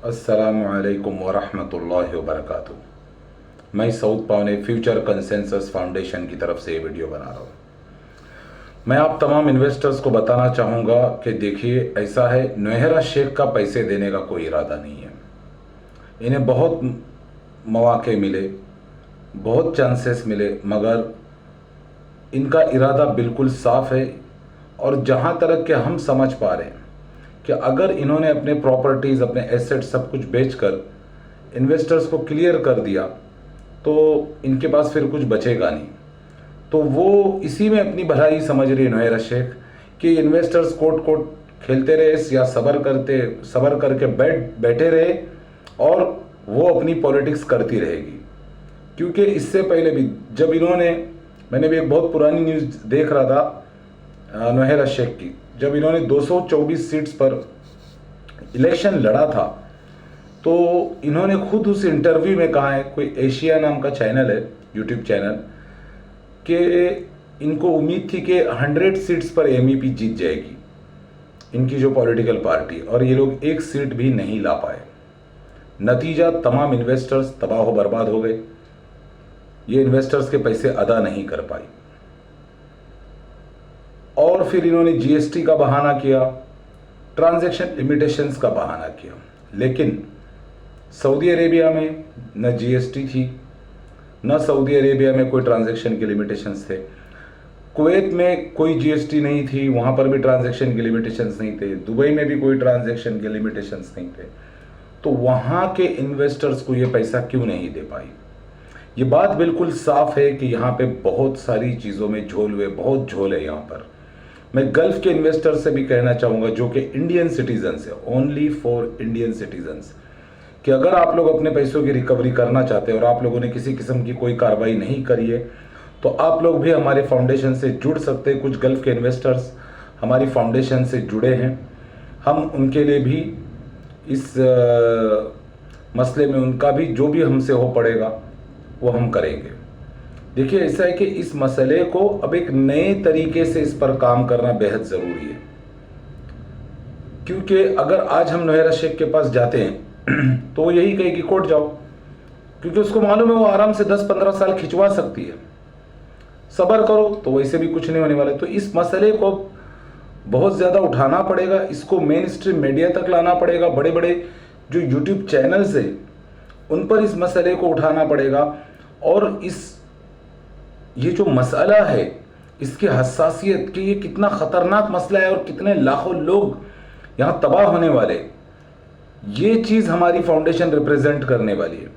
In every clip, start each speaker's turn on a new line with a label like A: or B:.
A: अस्सलामुअलैकुम वरहमतुल्लाहि वबरकातुहू। मैं सऊद पावने फ्यूचर कंसेंसस फाउंडेशन की तरफ से ये वीडियो बना रहा हूँ। मैं आप तमाम इन्वेस्टर्स को बताना चाहूँगा कि देखिए, ऐसा है, नौहेरा शेख का पैसे देने का कोई इरादा नहीं है। इन्हें बहुत मौके मिले, बहुत चांसेस मिले, मगर इनका इरादा बिल्कुल साफ़ है। और जहाँ तक कि हम समझ पा रहे हैं कि अगर इन्होंने अपने प्रॉपर्टीज़, अपने एसेट्स सब कुछ बेचकर इन्वेस्टर्स को क्लियर कर दिया तो इनके पास फिर कुछ बचेगा नहीं। तो वो इसी में अपनी भलाई समझ रही है नौहेरा शेख कि इन्वेस्टर्स कोट कोट खेलते रहे या सबर करके बैठे रहे और वो अपनी पॉलिटिक्स करती रहेगी। क्योंकि इससे पहले भी जब मैंने भी एक बहुत पुरानी न्यूज़ देख रहा था नौहेरा शेख की, जब इन्होंने 224 सीट्स पर इलेक्शन लड़ा था तो इन्होंने खुद उस इंटरव्यू में कहा है, कोई एशिया नाम का चैनल है, यूट्यूब चैनल, कि इनको उम्मीद थी कि 100 सीट्स पर एमईपी जीत जाएगी इनकी जो पॉलिटिकल पार्टी, और ये लोग एक सीट भी नहीं ला पाए। नतीजा, तमाम इन्वेस्टर्स तबाह बर्बाद हो गए। ये इन्वेस्टर्स के पैसे अदा नहीं कर पाई और फिर इन्होंने जीएसटी का बहाना किया, ट्रांजैक्शन लिमिटेशंस का बहाना किया। लेकिन सऊदी अरेबिया में न जीएसटी थी, न सऊदी अरेबिया में कोई ट्रांजैक्शन के लिमिटेशंस थे। कुवैत में कोई जीएसटी नहीं थी, वहाँ पर भी ट्रांजैक्शन के लिमिटेशंस नहीं थे। दुबई में भी कोई ट्रांजैक्शन के लिमिटेशंस नहीं थे। तो वहाँ के इन्वेस्टर्स को ये पैसा क्यों नहीं दे पाई? ये बात बिल्कुल साफ है कि यहाँ पे बहुत सारी चीज़ों में बहुत झोल है यहाँ पर। मैं गल्फ के इन्वेस्टर से भी कहना चाहूँगा, जो कि इंडियन सिटीजन्स है, ओनली फॉर इंडियन सिटीजन्स, कि अगर आप लोग अपने पैसों की रिकवरी करना चाहते हैं और आप लोगों ने किसी किस्म की कोई कार्रवाई नहीं करी है तो आप लोग भी हमारे फाउंडेशन से जुड़ सकते हैं। कुछ गल्फ के इन्वेस्टर्स हमारी फाउंडेशन से जुड़े हैं, हम उनके लिए भी इस मसले में उनका भी जो भी हमसे हो पड़ेगा वो हम करेंगे। देखिए, ऐसा है कि इस मसले को अब एक नए तरीके से इस पर काम करना बेहद ज़रूरी है। क्योंकि अगर आज हम नौहेरा शेख के पास जाते हैं तो वो यही कहेगी कोर्ट जाओ, क्योंकि उसको मालूम है वो आराम से 10-15 साल खिंचवा सकती है। सब्र करो तो वैसे भी कुछ नहीं होने वाला। तो इस मसले को बहुत ज़्यादा उठाना पड़ेगा, इसको मेन स्ट्रीम मीडिया तक लाना पड़ेगा, बड़े बड़े जो यूट्यूब चैनल्स है उन पर इस मसले को उठाना पड़ेगा। और ये जो मसला है, इसकी हसासियत कि ये कितना ख़तरनाक मसला है और कितने लाखों लोग यहाँ तबाह होने वाले, ये चीज़ हमारी फाउंडेशन रिप्रेजेंट करने वाली है।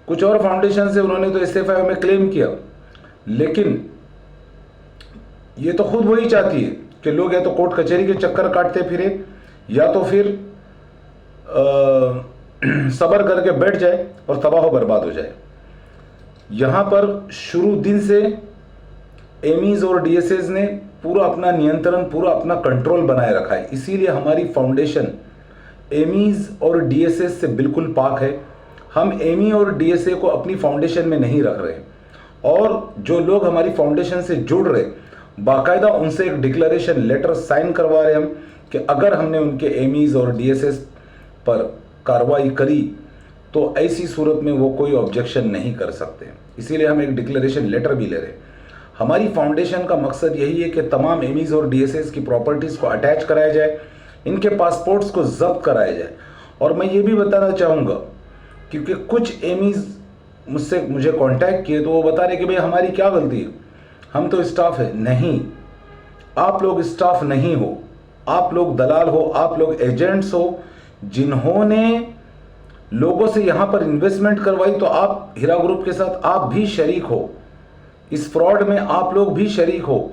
A: कुछ और फाउंडेशन से उन्होंने तो एसएफआई में क्लेम किया, लेकिन ये तो खुद वही चाहती है कि लोग या तो कोर्ट कचहरी के चक्कर काटते फिरे या तो फिर सब्र करके बैठ जाए और तबाह बर्बाद हो जाए। यहाँ पर शुरू दिन से एमीज और डीएसएस ने पूरा अपना नियंत्रण, पूरा अपना कंट्रोल बनाए रखा है। इसीलिए हमारी फाउंडेशन एमीज और डीएसएस से बिल्कुल पाक है। हम एमी और डीएसए को अपनी फाउंडेशन में नहीं रख रहे, और जो लोग हमारी फाउंडेशन से जुड़ रहे बाकायदा उनसे एक डिक्लेरेशन लेटर साइन करवा रहे हम कि अगर हमने उनके एमीज और डीएसएस पर कार्रवाई करी तो ऐसी सूरत में वो कोई ऑब्जेक्शन नहीं कर सकते। इसीलिए हम एक डिक्लेरेशन लेटर भी ले रहे हैं। हमारी फाउंडेशन का मकसद यही है कि तमाम एमीज और डीएसएस की प्रॉपर्टीज़ को अटैच कराया जाए, इनके पासपोर्ट्स को जब्त कराया जाए। और मैं ये भी बताना चाहूँगा, क्योंकि कुछ एमीज मुझे कांटेक्ट किए तो वो बता रहे कि भाई हमारी क्या गलती है, हम तो स्टाफ है। नहीं, आप लोग स्टाफ नहीं हो, आप लोग दलाल हो, आप लोग एजेंट्स हो, जिन्होंने लोगों से यहाँ पर इन्वेस्टमेंट करवाई। तो आप हीरा ग्रुप के साथ आप भी शरीक हो, इस फ्रॉड में आप लोग भी शरीक हो,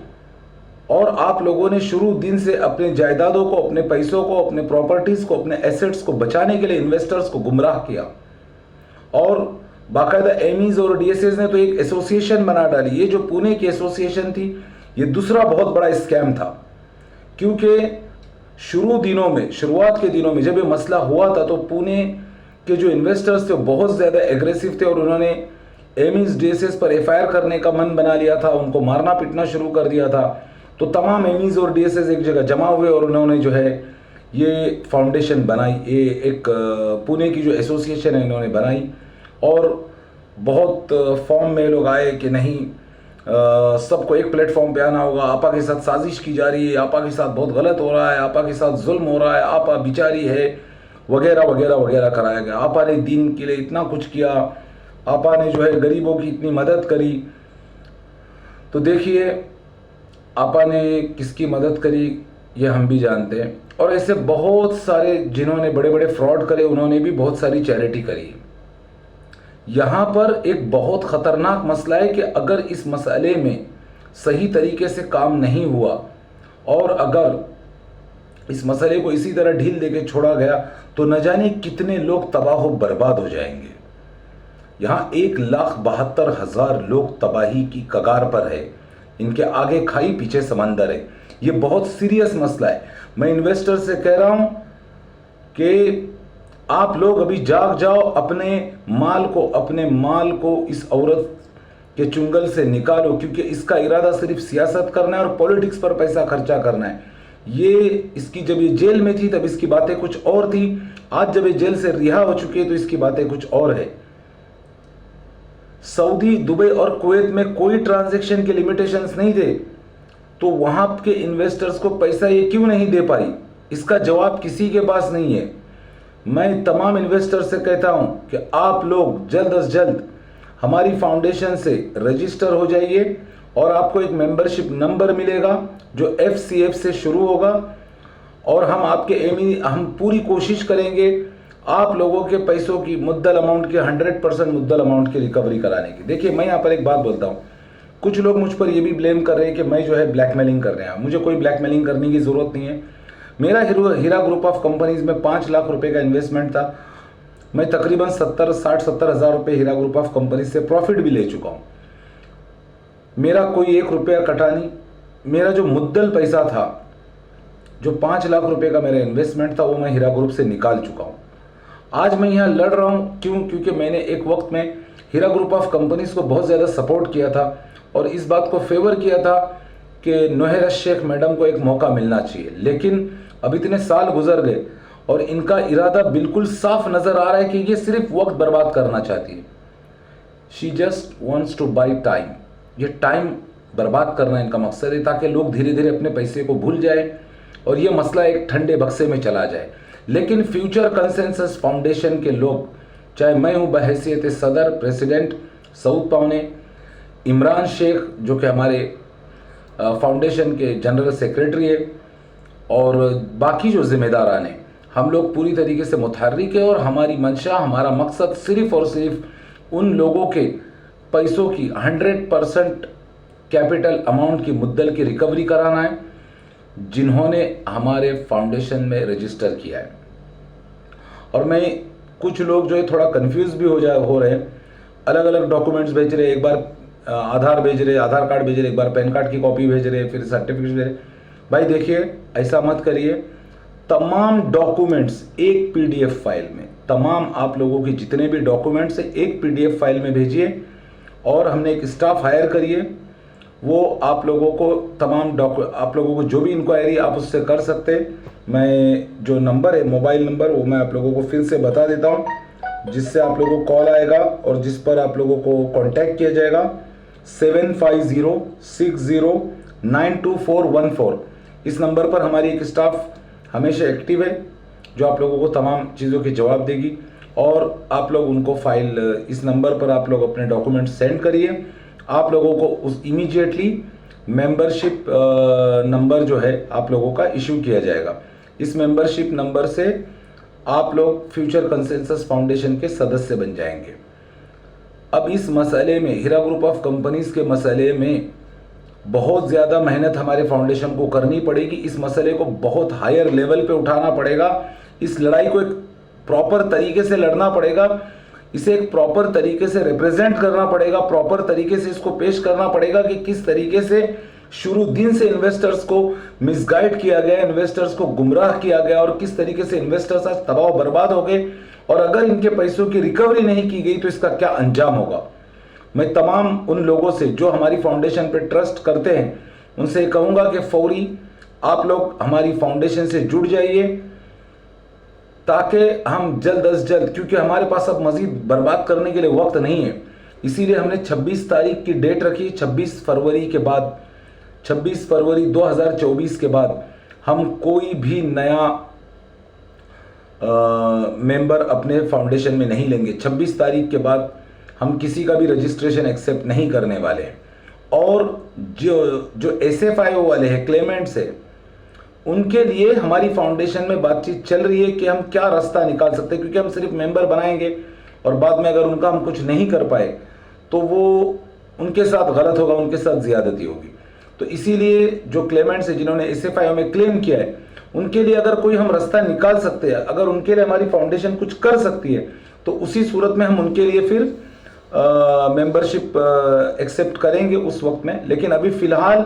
A: और आप लोगों ने शुरू दिन से अपने जायदादों को, अपने पैसों को, अपने प्रॉपर्टीज़ को, अपने एसेट्स को बचाने के लिए इन्वेस्टर्स को गुमराह किया। और बाकायदा एमीज और डीएसएस ने तो एक एसोसिएशन बना डाली। ये जो पुणे की एसोसिएशन थी, ये दूसरा बहुत बड़ा स्कैम था। क्योंकि शुरुआत के दिनों में जब ये मसला हुआ था तो पुणे के जो इन्वेस्टर्स थे बहुत ज़्यादा एग्रेसिव थे और उन्होंने एमीज डीएसएस पर एफआईआर करने का मन बना लिया था, उनको मारना पीटना शुरू कर दिया था। तो तमाम एमीज और डीएसएस एक जगह जमा हुए और उन्होंने जो है ये फाउंडेशन बनाई, ये एक पुणे की जो एसोसिएशन है इन्होंने बनाई, और बहुत फॉर्म में लोग आए कि नहीं सबको एक प्लेटफॉर्म पे आना होगा, आपा के साथ साजिश की जा रही है, आपा के साथ बहुत गलत हो रहा है, आपा के साथ जुल्म हो रहा है, आपा बिचारी है, वगैरह वगैरह वगैरह कराया गया। आपा ने दीन के लिए इतना कुछ किया, आपा ने जो है गरीबों की इतनी मदद करी। तो देखिए आपा ने किसकी मदद करी ये हम भी जानते हैं, और ऐसे बहुत सारे जिन्होंने बड़े बड़े फ्रॉड करे उन्होंने भी बहुत सारी चैरिटी करी। यहाँ पर एक बहुत ख़तरनाक मसला है कि अगर इस मसले में सही तरीके से काम नहीं हुआ और अगर इस मसले को इसी तरह ढील देके छोड़ा गया तो न जाने कितने लोग तबाह बर्बाद हो जाएंगे। यहाँ 1,72,000 लोग तबाही की कगार पर है, इनके आगे खाई पीछे समंदर है। ये बहुत सीरियस मसला है। मैं इन्वेस्टर से कह रहा हूँ कि आप लोग अभी जाग जाओ, अपने माल को इस औरत के चुंगल से निकालो, क्योंकि इसका इरादा सिर्फ सियासत करना है और पॉलिटिक्स पर पैसा खर्चा करना है। इसकी जब ये जेल में थी तब इसकी बातें कुछ और थी, आज जब ये जेल से रिहा हो चुकी है तो इसकी बातें कुछ और है। सऊदी, दुबई और कुवैत में कोई ट्रांजैक्शन के लिमिटेशंस नहीं थे, तो वहां के इन्वेस्टर्स को पैसा ये क्यों नहीं दे पाई, इसका जवाब किसी के पास नहीं है। मैं तमाम इन्वेस्टर से कहता हूं कि आप लोग जल्द से जल्द हमारी फाउंडेशन से रजिस्टर हो जाइए और आपको एक मेंबरशिप नंबर मिलेगा जो FCF से शुरू होगा, और हम पूरी कोशिश करेंगे आप लोगों के पैसों की मुद्दल अमाउंट की 100% मुद्दल अमाउंट की रिकवरी कराने की। देखिए मैं यहाँ पर एक बात बोलता हूँ, कुछ लोग मुझ पर ये भी ब्लेम कर रहे हैं कि मैं जो है ब्लैकमेलिंग कर रहे हैं। मुझे कोई ब्लैकमेलिंग करने की ज़रूरत नहीं है। मेरा हीरा ग्रुप ऑफ कंपनीज में 5 लाख रुपए का इन्वेस्टमेंट था। मैं तकरीबन 60-70 हज़ार रुपये हीरा ग्रुप ऑफ कंपनीज से प्रॉफिट भी ले चुका हूँ। मेरा कोई 1 रुपया कटा नहीं। मेरा जो मुद्दल पैसा था, जो 5 लाख रुपए का मेरा इन्वेस्टमेंट था, वो मैं हीरा ग्रुप से निकाल चुका हूँ। आज मैं यहाँ लड़ रहा हूँ क्यों? क्योंकि मैंने एक वक्त में हीरा ग्रुप ऑफ कंपनीज को बहुत ज़्यादा सपोर्ट किया था और इस बात को फेवर किया था कि नोहेरा शेख मैडम को एक मौका मिलना चाहिए। लेकिन अब इतने साल गुजर गए और इनका इरादा बिल्कुल साफ नज़र आ रहा है कि ये सिर्फ वक्त बर्बाद करना चाहती है। She just wants two by time. ये टाइम बर्बाद करना इनका मकसद है, ताकि लोग धीरे धीरे अपने पैसे को भूल जाए और ये मसला एक ठंडे बक्से में चला जाए। लेकिन फ्यूचर कंसेंसस फाउंडेशन के लोग, चाहे मैं हूँ बहैसियत सदर प्रेसिडेंट सऊद पावने, इमरान शेख जो कि हमारे फाउंडेशन के जनरल सेक्रेटरी है, और बाकी जो जिम्मेदारान हैं, हम लोग पूरी तरीके से मुतहर्रिक है और हमारी मंशा, हमारा मकसद सिर्फ़ और सिर्फ उन लोगों के पैसों की 100% कैपिटल अमाउंट की मुद्दल की रिकवरी कराना है जिन्होंने हमारे फाउंडेशन में रजिस्टर किया है। और मैं कुछ लोग जो है थोड़ा कंफ्यूज भी हो रहे हैं, अलग अलग डॉक्यूमेंट्स भेज रहे हैं। एक बार आधार भेज रहे, आधार कार्ड भेज रहे, एक बार पैन कार्ड की कॉपी भेज रहे, फिर सर्टिफिकेट भेज रहे। भाई देखिए ऐसा मत करिए। तमाम डॉक्यूमेंट्स एक PDF फाइल में, तमाम आप लोगों के जितने भी डॉक्यूमेंट्स हैं एक PDF फाइल में भेजिए, और हमने एक स्टाफ हायर करिए, वो आप लोगों को आप लोगों को जो भी इंक्वायरी आप उससे कर सकते हैं। मैं जो नंबर है, मोबाइल नंबर, वो मैं आप लोगों को फिर से बता देता हूँ, जिससे आप लोगों को कॉल आएगा और जिस पर आप लोगों को कांटेक्ट किया जाएगा 7506092414। इस नंबर पर हमारी एक स्टाफ हमेशा एक्टिव है जो आप लोगों को तमाम चीज़ों के जवाब देगी, और आप लोग उनको फाइल इस नंबर पर आप लोग अपने डॉक्यूमेंट सेंड करिए। आप लोगों को उस इमीडिएटली मेंबरशिप नंबर जो है आप लोगों का इशू किया जाएगा। इस मेंबरशिप नंबर से आप लोग फ्यूचर कंसेंसस फाउंडेशन के सदस्य बन जाएंगे। अब इस मसले में, हीरा ग्रुप ऑफ कंपनीज के मसले में बहुत ज़्यादा मेहनत हमारे फाउंडेशन को करनी पड़ेगी। इस मसले को बहुत हायर लेवल पे उठाना पड़ेगा। इस लड़ाई को एक प्रॉपर तरीके से लड़ना पड़ेगा, इसे एक प्रॉपर तरीके से रिप्रेजेंट करना पड़ेगा, प्रॉपर तरीके से इसको पेश करना पड़ेगा कि किस तरीके से शुरू दिन से इन्वेस्टर्स को मिसगाइड किया गया, इन्वेस्टर्स को गुमराह किया गया, और किस तरीके से इन्वेस्टर्स आज तबाह बर्बाद हो गए, और अगर इनके पैसों की रिकवरी नहीं की गई तो इसका क्या अंजाम होगा। मैं तमाम उन लोगों से जो हमारी फाउंडेशन पे ट्रस्ट करते हैं उनसे कहूँगा कि फौरी आप लोग हमारी फाउंडेशन से जुड़ जाइए ताकि हम जल्द अज जल्द, क्योंकि हमारे पास अब मजीद बर्बाद करने के लिए वक्त नहीं है, इसीलिए हमने 26 तारीख की डेट रखी। 26 फरवरी के बाद, 26 फरवरी 2024 के बाद हम कोई भी नया मेंबर अपने फाउंडेशन में नहीं लेंगे। 26 तारीख के बाद हम किसी का भी रजिस्ट्रेशन एक्सेप्ट नहीं करने वाले हैं। और जो SFIO वाले हैं, क्लेमेंट्स है, उनके लिए हमारी फाउंडेशन में बातचीत चल रही है कि हम क्या रास्ता निकाल सकते हैं, क्योंकि हम सिर्फ मेंबर बनाएंगे और बाद में अगर उनका हम कुछ नहीं कर पाए तो वो उनके साथ गलत होगा, उनके साथ ज़्यादती होगी। तो इसीलिए जो क्लेमेंट्स है, जिन्होंने SFIO में क्लेम किया है, उनके लिए अगर कोई हम रास्ता निकाल सकते हैं, अगर उनके लिए हमारी फाउंडेशन कुछ कर सकती है, तो उसी सूरत में हम उनके लिए फिर मेंबरशिप एक्सेप्ट करेंगे उस वक्त में। लेकिन अभी फ़िलहाल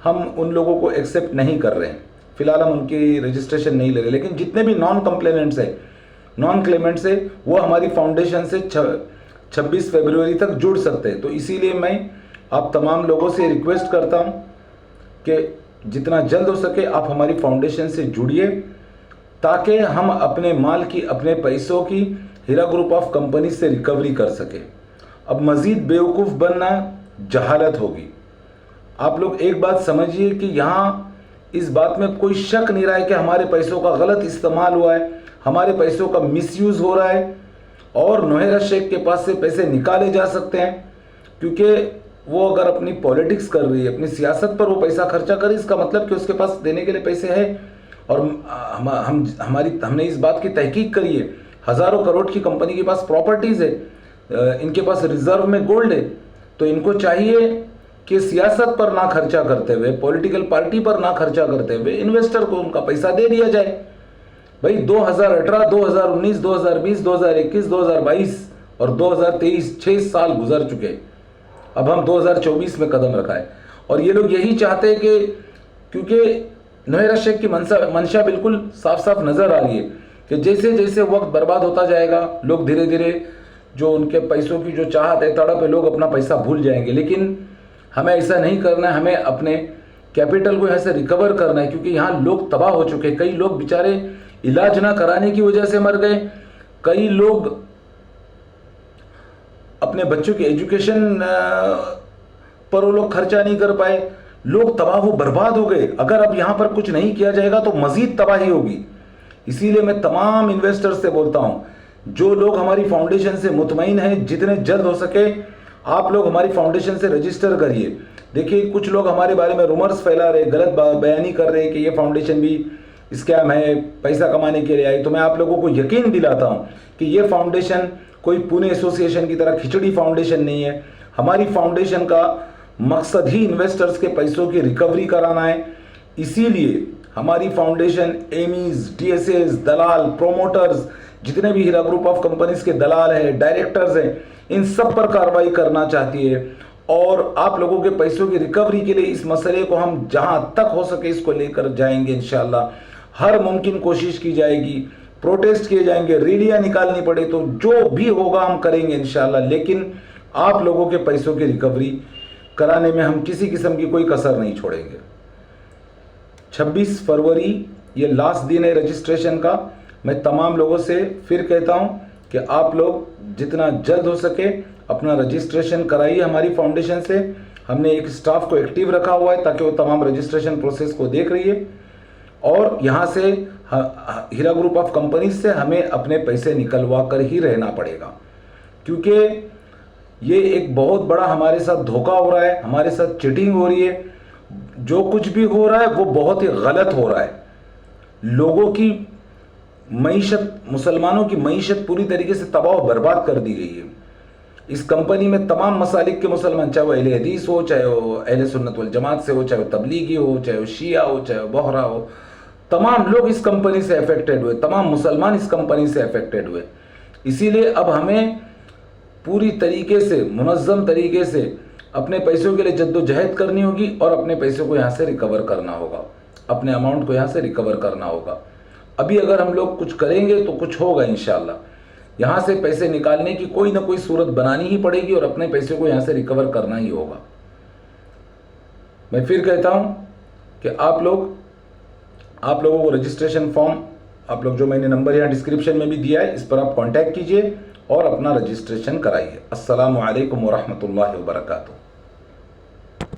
A: हम उन लोगों को एक्सेप्ट नहीं कर रहे हैं, फ़िलहाल हम उनकी रजिस्ट्रेशन नहीं ले रहे। लेकिन जितने भी नॉन कंप्लेनेंट्स है, नॉन क्लेमेंट्स है, वो हमारी फाउंडेशन से 26 फरवरी तक जुड़ सकते हैं। तो इसीलिए मैं आप तमाम लोगों से रिक्वेस्ट करता हूँ कि जितना जल्द हो सके आप हमारी फाउंडेशन से जुड़िए, ताकि हम अपने माल की, अपने पैसों की हीरा ग्रुप ऑफ कंपनी से रिकवरी कर सके। अब मज़ीद बेवकूफ़ बनना जहालत होगी। आप लोग एक बात समझिए कि यहाँ इस बात में कोई शक नहीं रहा है कि हमारे पैसों का गलत इस्तेमाल हुआ है, हमारे पैसों का मिसयूज़ हो रहा है और नौहेरा शेख के पास से पैसे निकाले जा सकते हैं, क्योंकि वो अगर अपनी पॉलिटिक्स कर रही है, अपनी सियासत पर वो पैसा खर्चा करे, इसका मतलब कि उसके पास देने के लिए पैसे हैं। और हमने इस बात की तहकीक करी है, हज़ारों करोड़ की कंपनी के पास प्रॉपर्टीज़ है, इनके पास रिजर्व में गोल्ड है। तो इनको चाहिए कि सियासत पर ना खर्चा करते हुए, पॉलिटिकल पार्टी पर ना खर्चा करते हुए इन्वेस्टर को उनका पैसा दे दिया जाए। भाई 2018, 2019, 2020, 2021, 2022 और 2023 6 साल गुजर चुके। अब हम 2024 में कदम रखा है और ये लोग यही चाहते हैं कि, क्योंकि नौहेरा शेख की मंशा बिल्कुल साफ साफ नज़र आ रही है कि जैसे जैसे वक्त बर्बाद होता जाएगा, लोग धीरे धीरे जो उनके पैसों की जो चाहत है, तड़प है, लोग अपना पैसा भूल जाएंगे। लेकिन हमें ऐसा नहीं करना है, हमें अपने कैपिटल को यहाँ से रिकवर करना है, क्योंकि यहाँ लोग तबाह हो चुके हैं। कई लोग बेचारे इलाज ना कराने की वजह से मर गए, कई लोग अपने बच्चों की एजुकेशन पर वो लोग खर्चा नहीं कर पाए, लोग तबाह हो बर्बाद हो गए। अगर अब यहाँ पर कुछ नहीं किया जाएगा तो मजीद तबाही होगी। इसीलिए मैं तमाम इन्वेस्टर्स से बोलता हूँ, जो लोग हमारी फाउंडेशन से मुतमईन हैं, जितने जल्द हो सके आप लोग हमारी फाउंडेशन से रजिस्टर करिए। देखिए कुछ लोग हमारे बारे में रूमर्स फैला रहे, गलत बयानी कर रहे हैं कि ये फाउंडेशन भी स्कैम है, पैसा कमाने के लिए आई। तो मैं आप लोगों को यकीन दिलाता हूँ कि ये फाउंडेशन कोई पुणे एसोसिएशन की तरह खिचड़ी फाउंडेशन नहीं है। हमारी फाउंडेशन का मकसद ही इन्वेस्टर्स के पैसों की रिकवरी कराना है। इसीलिए हमारी फाउंडेशन एमीज, DSAs, दलाल, प्रोमोटर्स, जितने भी हीरा ग्रुप ऑफ कंपनीज के दलाल हैं, डायरेक्टर्स हैं, इन सब पर कार्रवाई करना चाहती है। और आप लोगों के पैसों की रिकवरी के लिए इस मसले को हम जहां तक हो सके इसको लेकर जाएंगे इंशाल्लाह। हर मुमकिन कोशिश की जाएगी, प्रोटेस्ट किए जाएंगे, रैलियां निकालनी पड़े तो जो भी होगा हम करेंगे इंशाल्लाह। लेकिन आप लोगों के पैसों की रिकवरी कराने में हम किसी किस्म की कोई कसर नहीं छोड़ेंगे। 26 फरवरी ये लास्ट दिन है रजिस्ट्रेशन का। मैं तमाम लोगों से फिर कहता हूं कि आप लोग जितना जल्द हो सके अपना रजिस्ट्रेशन कराइए हमारी फाउंडेशन से। हमने एक स्टाफ को एक्टिव रखा हुआ है ताकि वो तमाम रजिस्ट्रेशन प्रोसेस को देख रही है। और यहाँ से हीरा ग्रुप ऑफ कंपनीज से हमें अपने पैसे निकलवा कर ही रहना पड़ेगा, क्योंकि ये एक बहुत बड़ा हमारे साथ धोखा हो रहा है, हमारे साथ चीटिंग हो रही है। जो कुछ भी हो रहा है वो बहुत ही गलत हो रहा है। लोगों की मईशत, मुसलमानों की मईशत पूरी तरीके से तबाह और बर्बाद कर दी गई है। इस कंपनी में तमाम मसालिक के मुसलमान, चाहे वो अहले हदीस हो, चाहे वो अहले सुन्नत वल जमात से हो, चाहे वो तबलीगी हो, चाहे वो शिया हो, चाहे वो बोहरा हो, तमाम लोग इस कंपनी से अफेक्टेड हुए, तमाम मुसलमान इस कंपनी से अफेक्टेड हुए। इसीलिए अब हमें पूरी तरीके से, मुनज़्ज़म तरीके से अपने पैसों के लिए जद्दोजहद करनी होगी और अपने पैसों को यहाँ से रिकवर करना होगा, अपने अमाउंट को यहाँ से रिकवर करना होगा। अभी अगर हम लोग कुछ करेंगे तो कुछ होगा इंशाल्लाह। यहाँ से पैसे निकालने की कोई ना कोई सूरत बनानी ही पड़ेगी और अपने पैसे को यहाँ से रिकवर करना ही होगा। मैं फिर कहता हूँ कि आप लोगों को रजिस्ट्रेशन फॉर्म आप लोग जो मैंने नंबर यहाँ डिस्क्रिप्शन में भी दिया है, इस पर आप कांटेक्ट कीजिए और अपना रजिस्ट्रेशन कराइए। अस्सलामु अलैकुम व रहमतुल्लाहि व बरकातुहू।